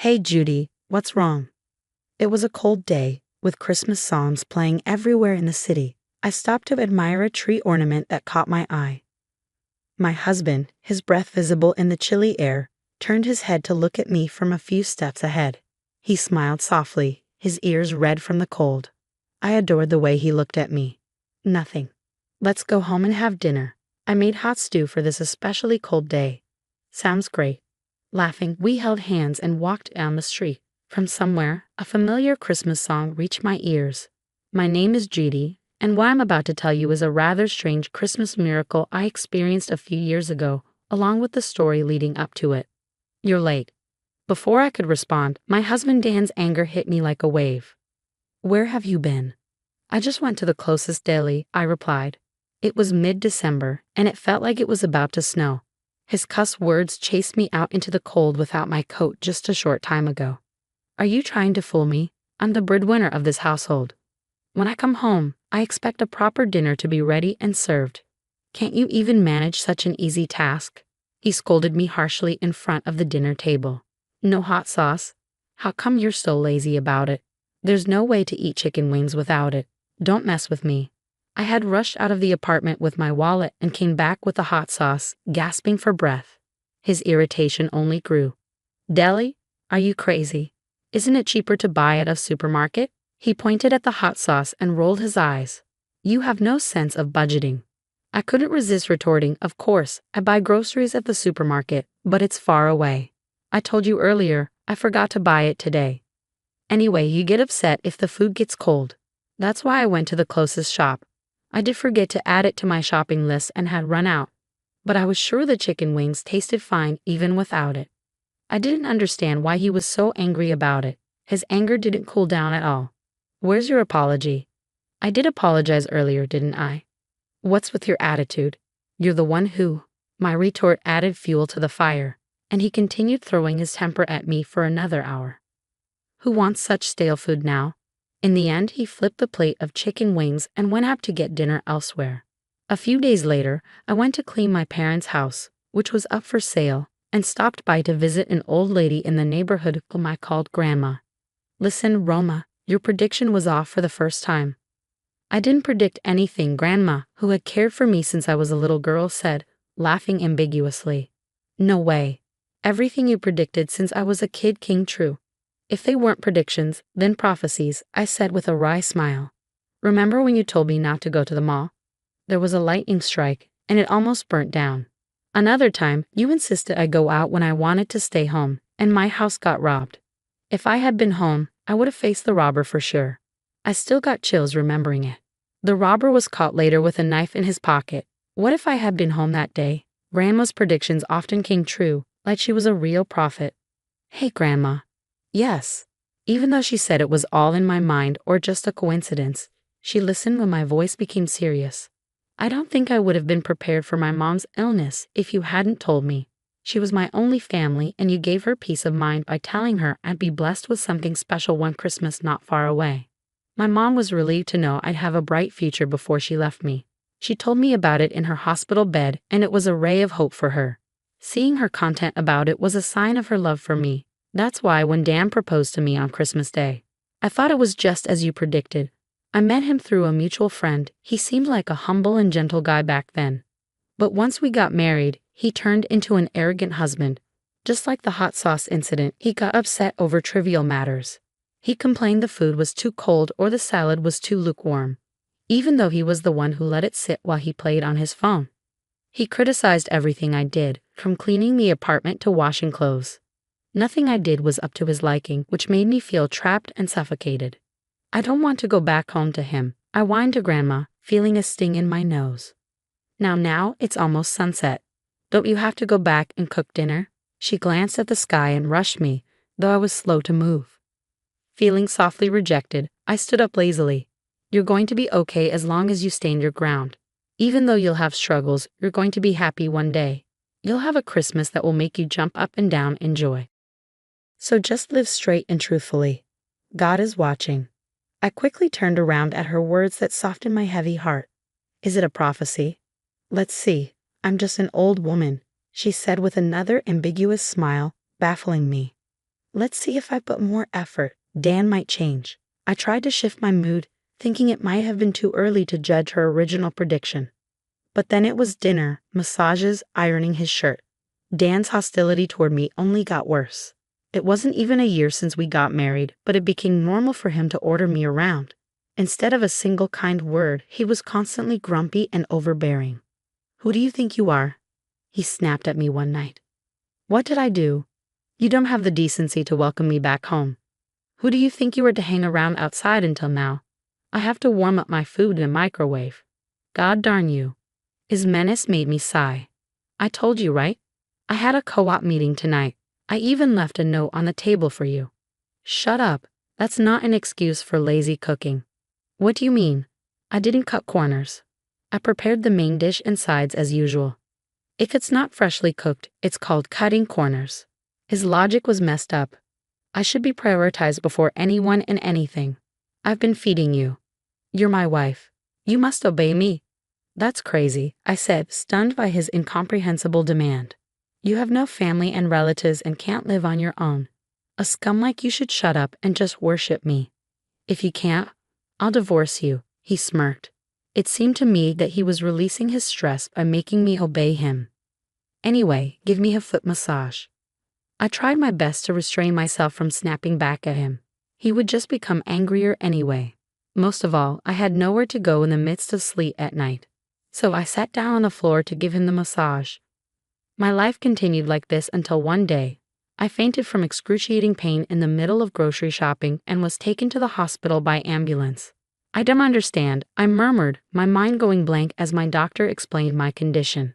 Hey Judy, what's wrong? It was a cold day, with Christmas songs playing everywhere in the city. I stopped to admire a tree ornament that caught my eye. My husband, his breath visible in the chilly air, turned his head to look at me from a few steps ahead. He smiled softly, his ears red from the cold. I adored the way he looked at me. Nothing. Let's go home and have dinner. I made hot stew for this especially cold day. Sounds great. Laughing, we held hands and walked down the street. From somewhere, a familiar Christmas song reached my ears. My name is Judy, and what I'm about to tell you is a rather strange Christmas miracle I experienced a few years ago, along with the story leading up to it. You're late. Before I could respond, my husband Dan's anger hit me like a wave. Where have you been? I just went to the closest deli, I replied. It was mid-December, and it felt like it was about to snow. His cuss words chased me out into the cold without my coat just a short time ago. Are you trying to fool me? I'm the breadwinner of this household. When I come home, I expect a proper dinner to be ready and served. Can't you even manage such an easy task? He scolded me harshly in front of the dinner table. No hot sauce? How come you're so lazy about it? There's no way to eat chicken wings without it. Don't mess with me. I had rushed out of the apartment with my wallet and came back with the hot sauce, gasping for breath. His irritation only grew. Deli? Are you crazy? Isn't it cheaper to buy at a supermarket? He pointed at the hot sauce and rolled his eyes. You have no sense of budgeting. I couldn't resist retorting, of course, I buy groceries at the supermarket, but it's far away. I told you earlier, I forgot to buy it today. Anyway, you get upset if the food gets cold. That's why I went to the closest shop. I did forget to add it to my shopping list and had run out, but I was sure the chicken wings tasted fine even without it. I didn't understand why he was so angry about it. His anger didn't cool down at all. Where's your apology? I did apologize earlier, didn't I? What's with your attitude? You're the one who. My retort added fuel to the fire, and he continued throwing his temper at me for another hour. Who wants such stale food now? In the end, he flipped the plate of chicken wings and went out to get dinner elsewhere. A few days later, I went to clean my parents' house, which was up for sale, and stopped by to visit an old lady in the neighborhood whom I called Grandma. Listen, Roma, your prediction was off for the first time. I didn't predict anything, Grandma, who had cared for me since I was a little girl, said, laughing ambiguously. No way. Everything you predicted since I was a kid came true. If they weren't predictions, then prophecies, I said with a wry smile. Remember when you told me not to go to the mall? There was a lightning strike, and it almost burnt down. Another time, you insisted I go out when I wanted to stay home, and my house got robbed. If I had been home, I would have faced the robber for sure. I still got chills remembering it. The robber was caught later with a knife in his pocket. What if I had been home that day? Grandma's predictions often came true, like she was a real prophet. Hey, Grandma. Yes. Even though she said it was all in my mind or just a coincidence, she listened when my voice became serious. I don't think I would have been prepared for my mom's illness if you hadn't told me. She was my only family, and you gave her peace of mind by telling her I'd be blessed with something special one Christmas not far away. My mom was relieved to know I'd have a bright future before she left me. She told me about it in her hospital bed, and it was a ray of hope for her. Seeing her content about it was a sign of her love for me. That's why when Dan proposed to me on Christmas Day, I thought it was just as you predicted. I met him through a mutual friend. He seemed like a humble and gentle guy back then. But once we got married, he turned into an arrogant husband. Just like the hot sauce incident, he got upset over trivial matters. He complained the food was too cold or the salad was too lukewarm, even though he was the one who let it sit while he played on his phone. He criticized everything I did, from cleaning the apartment to washing clothes. Nothing I did was up to his liking, which made me feel trapped and suffocated. I don't want to go back home to him, I whined to Grandma, feeling a sting in my nose. Now it's almost sunset. Don't you have to go back and cook dinner? She glanced at the sky and rushed me, though I was slow to move. Feeling softly rejected, I stood up lazily. You're going to be okay as long as you stand your ground. Even though you'll have struggles, you're going to be happy one day. You'll have a Christmas that will make you jump up and down in joy. So just live straight and truthfully. God is watching. I quickly turned around at her words that softened my heavy heart. Is it a prophecy? Let's see. I'm just an old woman, she said with another ambiguous smile, baffling me. Let's see if I put more effort. Dan might change. I tried to shift my mood, thinking it might have been too early to judge her original prediction. But then it was dinner, massages, ironing his shirt. Dan's hostility toward me only got worse. It wasn't even a year since we got married, but it became normal for him to order me around. Instead of a single kind word, he was constantly grumpy and overbearing. "Who do you think you are?" he snapped at me one night. "What did I do? You don't have the decency to welcome me back home. Who do you think you were to hang around outside until now? I have to warm up my food in a microwave. God darn you." His menace made me sigh. "I told you, right? I had a co-op meeting tonight. I even left a note on the table for you." "Shut up. That's not an excuse for lazy cooking." "What do you mean? I didn't cut corners. I prepared the main dish and sides as usual. If it's not freshly cooked, it's called cutting corners." His logic was messed up. I should be prioritized before anyone and anything. I've been feeding you. You're my wife. You must obey me. "That's crazy," I said, stunned by his incomprehensible demand. "You have no family and relatives and can't live on your own. A scum like you should shut up and just worship me. If you can't, I'll divorce you," he smirked. It seemed to me that he was releasing his stress by making me obey him. "Anyway, give me a foot massage." I tried my best to restrain myself from snapping back at him. He would just become angrier anyway. Most of all, I had nowhere to go in the midst of sleet at night. So I sat down on the floor to give him the massage. My life continued like this until one day, I fainted from excruciating pain in the middle of grocery shopping and was taken to the hospital by ambulance. "I don't understand," I murmured, my mind going blank as my doctor explained my condition.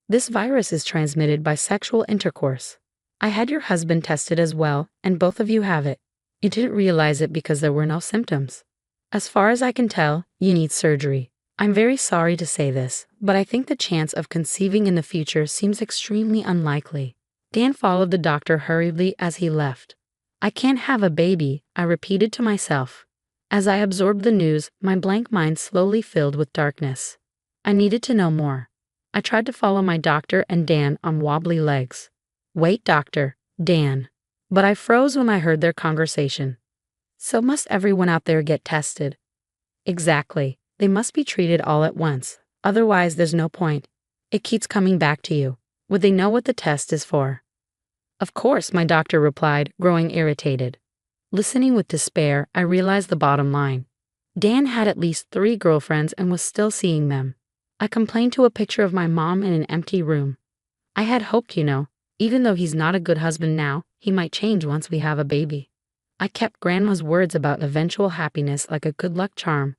"This virus is transmitted by sexual intercourse. I had your husband tested as well, and both of you have it. You didn't realize it because there were no symptoms. As far as I can tell, you need surgery. I'm very sorry to say this, but I think the chance of conceiving in the future seems extremely unlikely." Dan followed the doctor hurriedly as he left. "I can't have a baby," I repeated to myself. As I absorbed the news, my blank mind slowly filled with darkness. I needed to know more. I tried to follow my doctor and Dan on wobbly legs. "Wait, doctor, Dan." But I froze when I heard their conversation. "So must everyone out there get tested?" "Exactly. They must be treated all at once. Otherwise, there's no point. It keeps coming back to you. Would they know what the test is for?" "Of course," my doctor replied, growing irritated. Listening with despair, I realized the bottom line. Dan had at least 3 girlfriends and was still seeing them. I complained to a picture of my mom in an empty room. I had hoped, even though he's not a good husband now, he might change once we have a baby. I kept Grandma's words about eventual happiness like a good luck charm.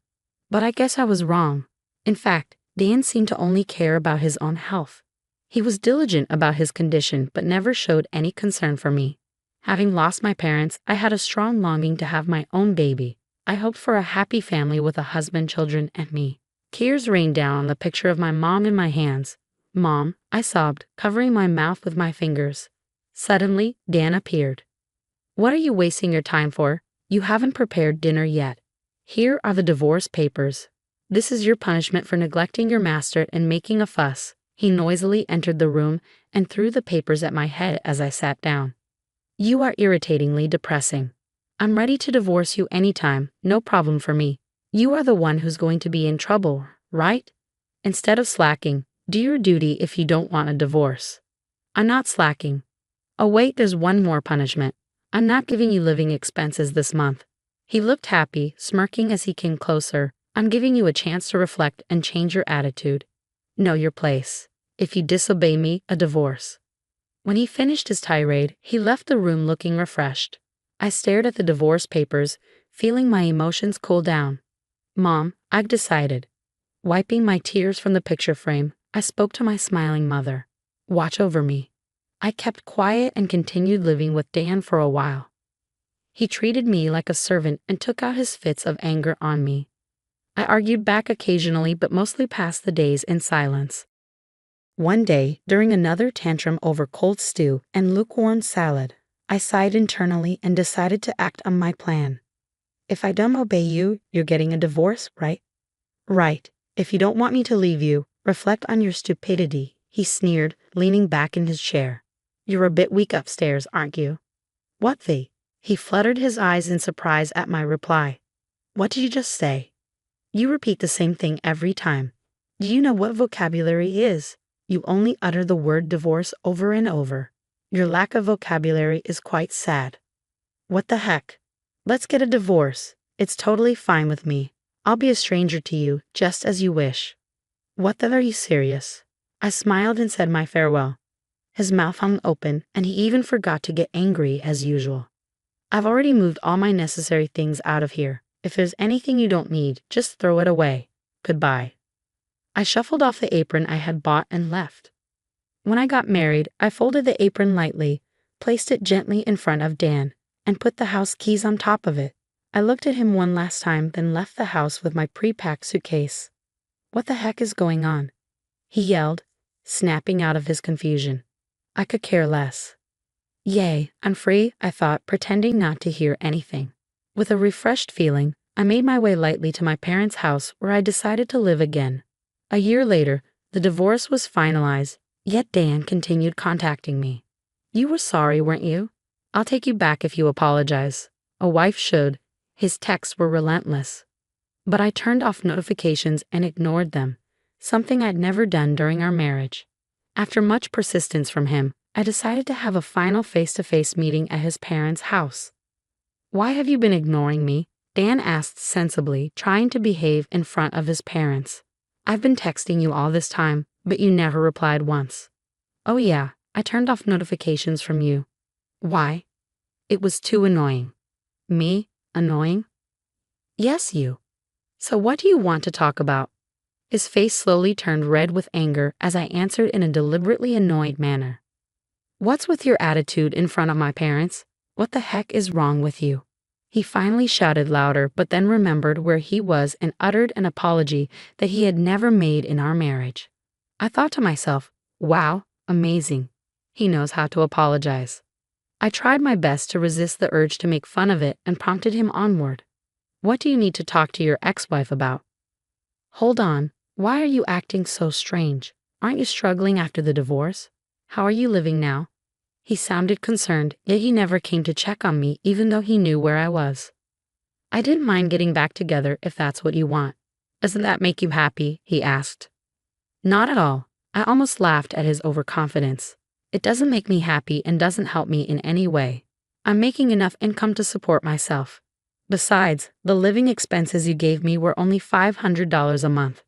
But I guess I was wrong. In fact, Dan seemed to only care about his own health. He was diligent about his condition but never showed any concern for me. Having lost my parents, I had a strong longing to have my own baby. I hoped for a happy family with a husband, children, and me. Tears rained down on the picture of my mom in my hands. "Mom," I sobbed, covering my mouth with my fingers. Suddenly, Dan appeared. "What are you wasting your time for? You haven't prepared dinner yet. Here are the divorce papers. This is your punishment for neglecting your master and making a fuss." He noisily entered the room and threw the papers at my head as I sat down. "You are irritatingly depressing. I'm ready to divorce you anytime, no problem for me. You are the one who's going to be in trouble, right? Instead of slacking, do your duty if you don't want a divorce." "I'm not slacking." "Oh wait, there's one more punishment. I'm not giving you living expenses this month." He looked happy, smirking as he came closer. "I'm giving you a chance to reflect and change your attitude. Know your place. If you disobey me, a divorce." When he finished his tirade, he left the room looking refreshed. I stared at the divorce papers, feeling my emotions cool down. "Mom, I've decided." Wiping my tears from the picture frame, I spoke to my smiling mother. "Watch over me." I kept quiet and continued living with Dan for a while. He treated me like a servant and took out his fits of anger on me. I argued back occasionally but mostly passed the days in silence. One day, during another tantrum over cold stew and lukewarm salad, I sighed internally and decided to act on my plan. "If I don't obey you, you're getting a divorce, right?" "Right. If you don't want me to leave you, reflect on your stupidity," he sneered, leaning back in his chair. "You're a bit weak upstairs, aren't you?" What the? He fluttered his eyes in surprise at my reply. What did you just say? You repeat the same thing every time. Do you know what vocabulary is? You only utter the word divorce over and over. Your lack of vocabulary is quite sad. What the heck? Let's get a divorce. It's totally fine with me. I'll be a stranger to you, just as you wish. What the? Are you serious? I smiled and said my farewell. His mouth hung open, and he even forgot to get angry as usual. I've already moved all my necessary things out of here. If there's anything you don't need, just throw it away. Goodbye. I shuffled off the apron I had bought and left. When I got married, I folded the apron lightly, placed it gently in front of Dan, and put the house keys on top of it. I looked at him one last time, then left the house with my pre-packed suitcase. What the heck is going on? He yelled, snapping out of his confusion. I could care less. Yay, I'm free, I thought, pretending not to hear anything. With a refreshed feeling, I made my way lightly to my parents' house where I decided to live again. A year later, the divorce was finalized, yet Dan continued contacting me. You were sorry, weren't you? I'll take you back if you apologize. A wife should. His texts were relentless. But I turned off notifications and ignored them, something I'd never done during our marriage. After much persistence from him, I decided to have a final face-to-face meeting at his parents' house. Why have you been ignoring me? Dan asked sensibly, trying to behave in front of his parents. I've been texting you all this time, but you never replied once. Oh yeah, I turned off notifications from you. Why? It was too annoying. Me? Annoying? Yes, you. So what do you want to talk about? His face slowly turned red with anger as I answered in a deliberately annoyed manner. What's with your attitude in front of my parents? What the heck is wrong with you? He finally shouted louder, but then remembered where he was and uttered an apology that he had never made in our marriage. I thought to myself, wow, amazing. He knows how to apologize. I tried my best to resist the urge to make fun of it and prompted him onward. What do you need to talk to your ex-wife about? Hold on, why are you acting so strange? Aren't you struggling after the divorce? How are you living now? He sounded concerned, yet he never came to check on me even though he knew where I was. I didn't mind getting back together if that's what you want. Doesn't that make you happy? He asked. Not at all. I almost laughed at his overconfidence. It doesn't make me happy and doesn't help me in any way. I'm making enough income to support myself. Besides, the living expenses you gave me were only $500 a month.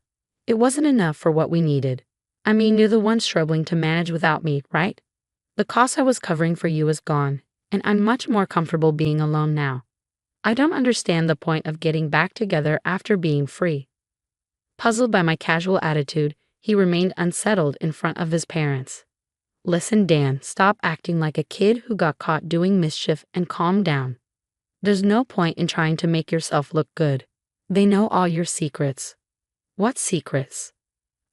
It wasn't enough for what we needed. I mean, you're the one struggling to manage without me, right? The cost I was covering for you is gone, and I'm much more comfortable being alone now. I don't understand the point of getting back together after being free. Puzzled by my casual attitude, he remained unsettled in front of his parents. Listen, Dan, stop acting like a kid who got caught doing mischief and calm down. There's no point in trying to make yourself look good. They know all your secrets. What secrets?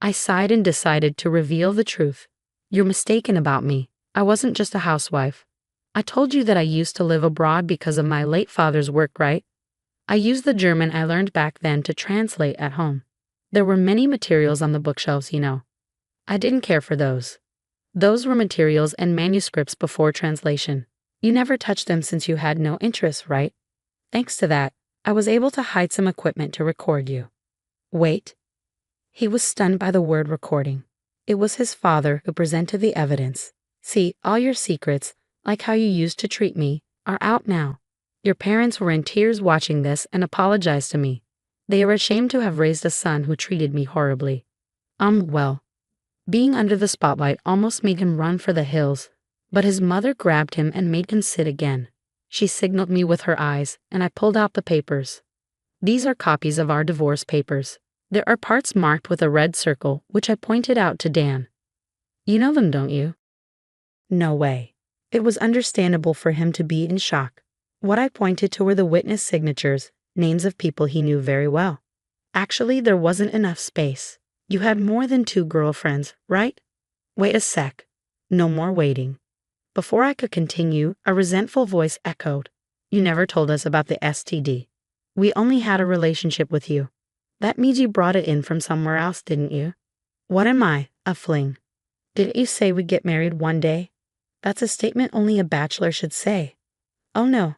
I sighed and decided to reveal the truth. You're mistaken about me. I wasn't just a housewife. I told you that I used to live abroad because of my late father's work, right? I used the German I learned back then to translate at home. There were many materials on the bookshelves, you know. I didn't care for those. Those were materials and manuscripts before translation. You never touched them since you had no interest, right? Thanks to that, I was able to hide some equipment to record you. Wait. He was stunned by the word recording. It was his father who presented the evidence. See, all your secrets, like how you used to treat me, are out now. Your parents were in tears watching this and apologized to me. They are ashamed to have raised a son who treated me horribly. Well, being under the spotlight almost made him run for the hills, but his mother grabbed him and made him sit again. She signaled me with her eyes, and I pulled out the papers. These are copies of our divorce papers. There are parts marked with a red circle, which I pointed out to Dan. You know them, don't you? No way. It was understandable for him to be in shock. What I pointed to were the witness signatures, names of people he knew very well. Actually, there wasn't enough space. You had more than 2 girlfriends, right? Wait a sec. No more waiting. Before I could continue, a resentful voice echoed. You never told us about the STD. We only had a relationship with you. That means you brought it in from somewhere else, didn't you? What am I? A fling. Didn't you say we'd get married one day? That's a statement only a bachelor should say. Oh no.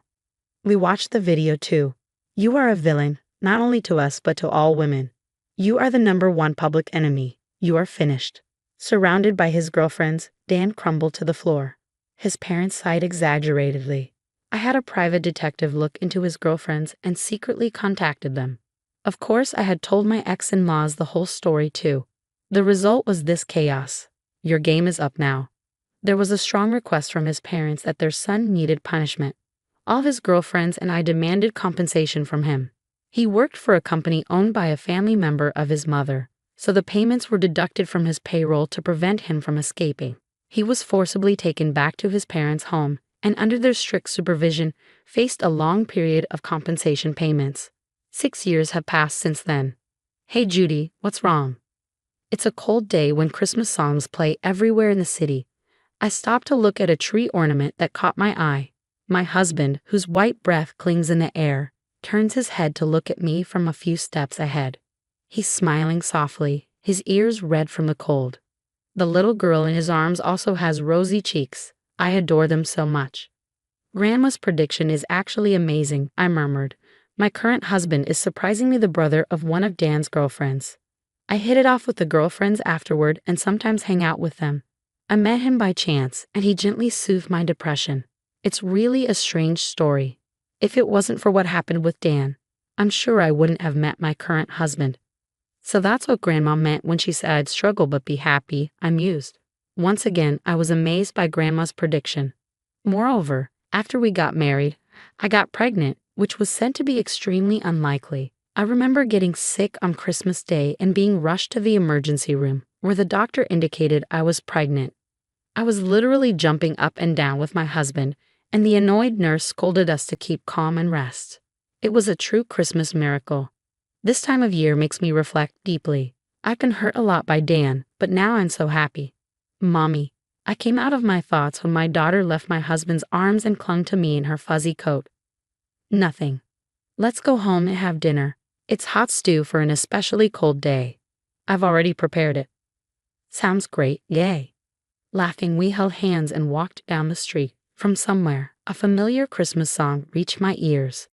We watched the video too. You are a villain, not only to us but to all women. You are the number one public enemy. You are finished. Surrounded by his girlfriends, Dan crumbled to the floor. His parents sighed exaggeratedly. I had a private detective look into his girlfriends and secretly contacted them. Of course, I had told my ex-in-laws the whole story too. The result was this chaos. Your game is up now. There was a strong request from his parents that their son needed punishment. All his girlfriends and I demanded compensation from him. He worked for a company owned by a family member of his mother, so the payments were deducted from his payroll to prevent him from escaping. He was forcibly taken back to his parents' home and, under their strict supervision, faced a long period of compensation payments. 6 years have passed since then. Hey Judy, what's wrong? It's a cold day when Christmas songs play everywhere in the city. I stopped to look at a tree ornament that caught my eye. My husband, whose white breath clings in the air, turns his head to look at me from a few steps ahead. He's smiling softly, his ears red from the cold. The little girl in his arms also has rosy cheeks. I adore them so much. Grandma's prediction is actually amazing, I murmured. My current husband is surprisingly the brother of one of Dan's girlfriends. I hit it off with the girlfriends afterward and sometimes hang out with them. I met him by chance, and he gently soothed my depression. It's really a strange story. If it wasn't for what happened with Dan, I'm sure I wouldn't have met my current husband. So that's what Grandma meant when she said I'd struggle but be happy, I mused. Once again, I was amazed by Grandma's prediction. Moreover, after we got married, I got pregnant, which was said to be extremely unlikely. I remember getting sick on Christmas Day and being rushed to the emergency room, where the doctor indicated I was pregnant. I was literally jumping up and down with my husband, and the annoyed nurse scolded us to keep calm and rest. It was a true Christmas miracle. This time of year makes me reflect deeply. I've been hurt a lot by Dan, but now I'm so happy. Mommy, I came out of my thoughts when my daughter left my husband's arms and clung to me in her fuzzy coat. Nothing. Let's go home and have dinner. It's hot stew for an especially cold day. I've already prepared it. Sounds great, yay. Laughing, we held hands and walked down the street. From somewhere, a familiar Christmas song reached my ears.